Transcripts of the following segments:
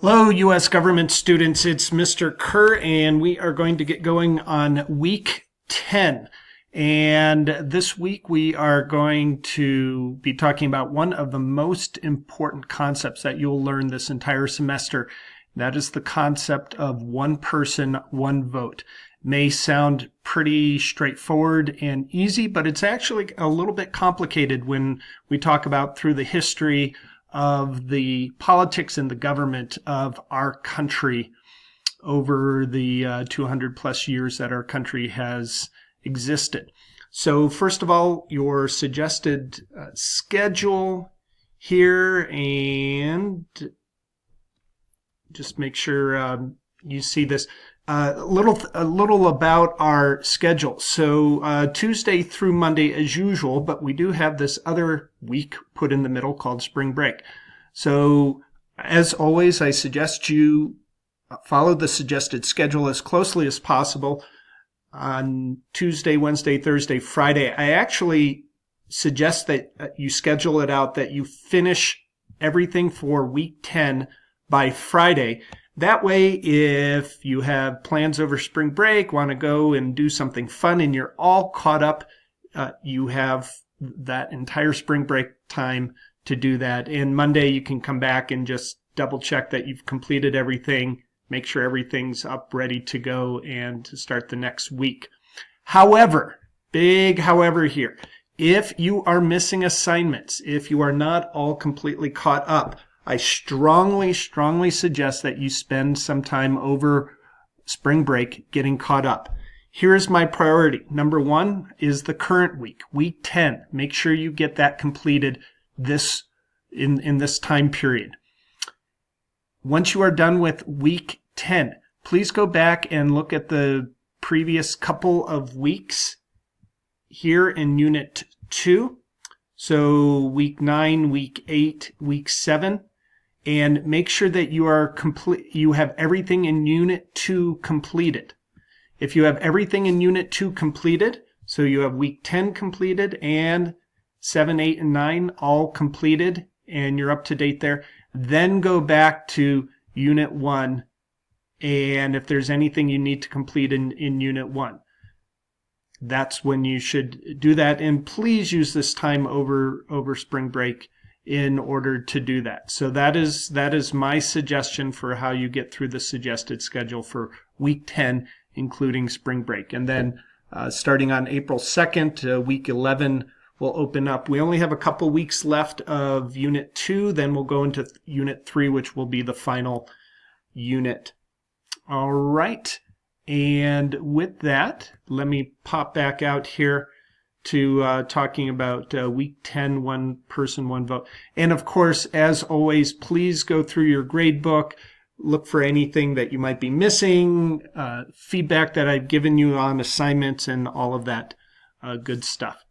Hello, U.S. government students. It's Mr. Kerr, and we are going to get going on week 10. And this week we are going to be talking about one of the most important concepts that you'll learn this entire semester. That is the concept of one person, one vote. May sound pretty straightforward and easy, but it's actually a little bit complicated when we talk about through the history of the politics and the government of our country over the 200 plus years that our country has existed. So first of all, your suggested schedule here, and just make sure you see this. A little about our schedule. So Tuesday through Monday as usual, but we do have this other week put in the middle called spring break. So as always, I suggest you follow the suggested schedule as closely as possible. On Tuesday, Wednesday, Thursday, Friday, I actually suggest that you schedule it out that you finish everything for week 10 by Friday. That way, if you have plans over spring break, want to go and do something fun, and you're all caught up, you have that entire spring break time to do that. And Monday, you can come back and just double check that you've completed everything, make sure everything's up, ready to go, and to start the next week. However, big however here, if you are missing assignments, if you are not all completely caught up, I strongly suggest that you spend some time over spring break getting caught up. Here's my priority. Number one is the current week, week 10. Make sure you get that completed in this time period. Once you are done with week 10, please go back and look at the previous couple of weeks here in Unit 2. So week 9, week 8, week 7. And make sure that you have everything in Unit 2 completed. If you have everything in Unit 2 completed, so you have week 10 completed and 7, 8, and 9 all completed, and you're up to date there, then go back to Unit 1, and if there's anything you need to complete in Unit 1, that's when you should do that. And please use this time over spring break in order to do that. So that is my suggestion for how you get through the suggested schedule for week 10, including spring break. And then starting on April 2nd, week 11 will open up. We only have a couple weeks left of Unit 2, then we'll go into Unit 3, which will be the final unit. All right. And with that, let me pop back out here to talking about week 10, one person, one vote. And of course, as always, please go through your grade book, look for anything that you might be missing, feedback that I've given you on assignments, and all of that good stuff.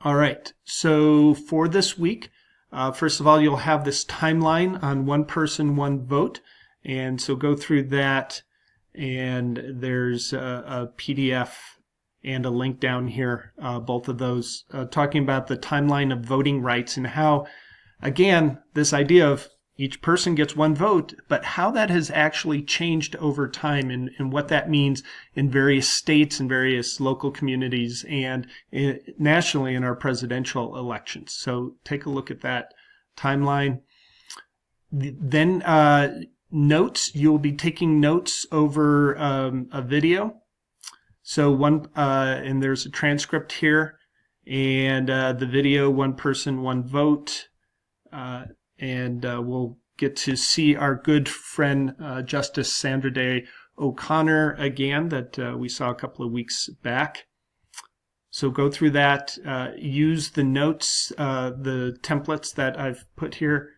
All right, so for this week, first of all, you'll have this timeline on one person, one vote. And so go through that, and there's a PDF and a link down here, both of those, talking about the timeline of voting rights and how, again, this idea of each person gets one vote, but how that has actually changed over time and what that means in various states and various local communities and nationally in our presidential elections. So take a look at that timeline. Then notes, you'll be taking notes over a video. So and there's a transcript here, and the video, one person, one vote, and we'll get to see our good friend Justice Sandra Day O'Connor again that we saw a couple of weeks back. So go through that, use the notes, the templates that I've put here,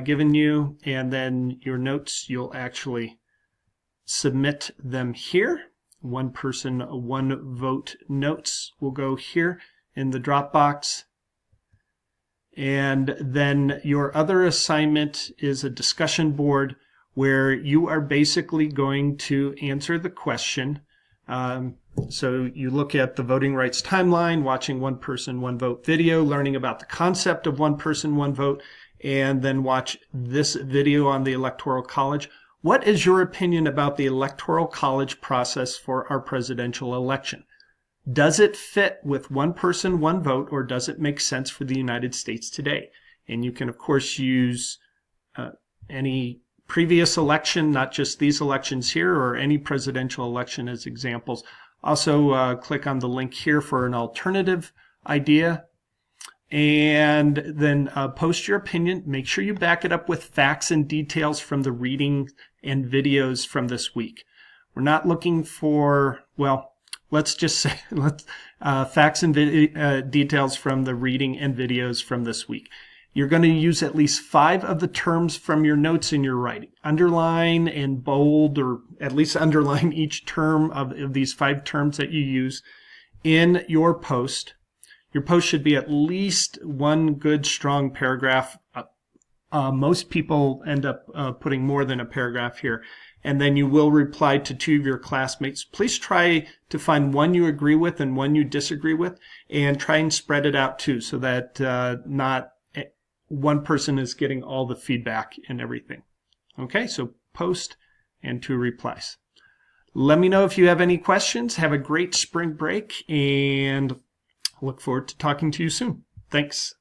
given you, and then your notes, you'll actually submit them here. One person, one vote notes will go here in the Dropbox. And then your other assignment is a discussion board where you are basically going to answer the question. So you look at the voting rights timeline, watching one person, one vote video, learning about the concept of one person, one vote, and then watch this video on the Electoral College. What is your opinion about the Electoral College process for our presidential election? Does it fit with one person, one vote, or does it make sense for the United States today? And you can, of course, use any previous election, not just these elections here, or any presidential election as examples. Also, click on the link here for an alternative idea. And then post your opinion. Make sure you back it up with facts and details from the reading and videos from this week. We're not looking for, well, let's just say facts and details from the reading and videos from this week. You're going to use at least 5 of the terms from your notes in your writing. Underline and bold, or at least underline each term of these 5 terms that you use in your post. Your post should be at least one good, strong paragraph. Most people end up putting more than a paragraph here. And then you will reply to 2 of your classmates. Please try to find one you agree with and one you disagree with, and try and spread it out too, so that not one person is getting all the feedback and everything. Okay, so post and 2 replies. Let me know if you have any questions. Have a great spring break, and look forward to talking to you soon. Thanks.